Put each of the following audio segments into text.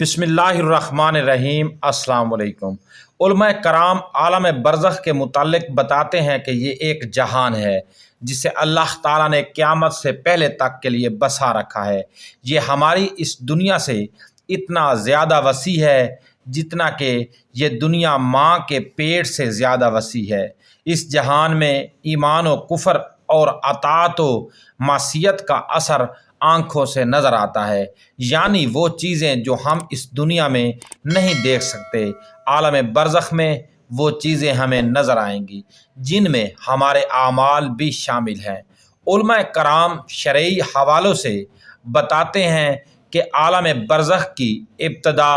बिस्मिल्लाहिर्रहमानिर्रहीम। अस्सलाम वालेकुम। उलमा कराम आलम बरज़ख के मुतालिक बताते हैं कि ये एक जहान है जिसे अल्लाह ताला ने क़यामत से पहले तक के लिए बसा रखा है। ये हमारी इस दुनिया से इतना ज़्यादा वसी है जितना कि ये दुनिया माँ के पेट से ज़्यादा वसी है। इस जहान में ईमान व कुफ़र और अताअत व मासियत का असर आँखों से नज़र आता है, यानी वो चीज़ें जो हम इस दुनिया में नहीं देख सकते, आलम बरज़ख में वो चीज़ें हमें नज़र आएंगी जिनमें हमारे आमाल भी शामिल हैं। उलमा कराम शरई हवालों से बताते हैं कि आलम बरज़ख की इब्तदा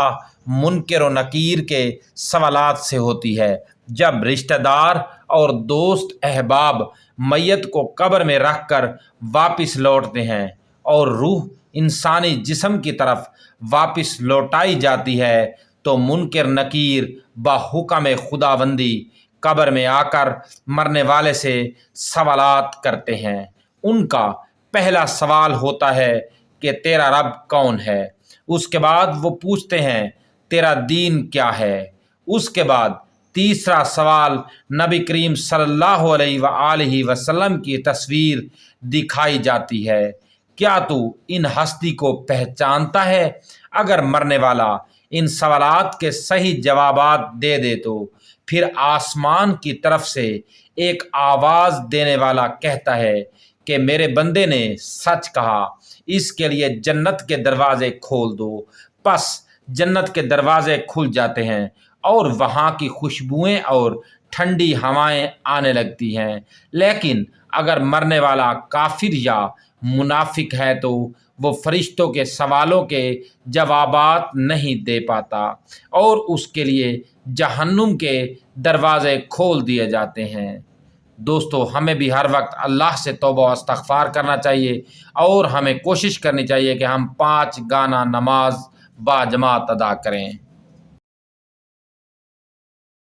मुनकर व नकीर के सवालात से होती है। जब रिश्तेदार और दोस्त अहबाब मैयत को कब्र में रख कर वापस लौटते हैं और रूह इंसानी जिस्म की तरफ वापस लौटाई जाती है, तो मुनकर नकीर बाहुक्म खुदाबंदी कब्र में आकर मरने वाले से सवालात करते हैं। उनका पहला सवाल होता है कि तेरा रब कौन है। उसके बाद वो पूछते हैं तेरा दीन क्या है। उसके बाद तीसरा सवाल नबी करीम सल्लल्लाहु अलैहि वसल्लम की तस्वीर दिखाई जाती है, क्या तू इन हस्ती को पहचानता है। अगर मरने वाला इन सवालात के सही जवाबात दे दे तो फिर आसमान की तरफ से एक आवाज़ देने वाला कहता है कि मेरे बंदे ने सच कहा, इसके लिए जन्नत के दरवाज़े खोल दो। बस जन्नत के दरवाज़े खुल जाते हैं और वहाँ की खुशबुएं और ठंडी हवाएं आने लगती हैं। लेकिन अगर मरने वाला काफिर या मुनाफिक है तो वो फरिश्तों के सवालों के जवाबात नहीं दे पाता और उसके लिए जहन्नुम के दरवाज़े खोल दिए जाते हैं। दोस्तों, हमें भी हर वक्त अल्लाह से तौबा व इस्तिग़फ़ार करना चाहिए और हमें कोशिश करनी चाहिए कि हम 5 गाना नमाज बाजमात अदा करें।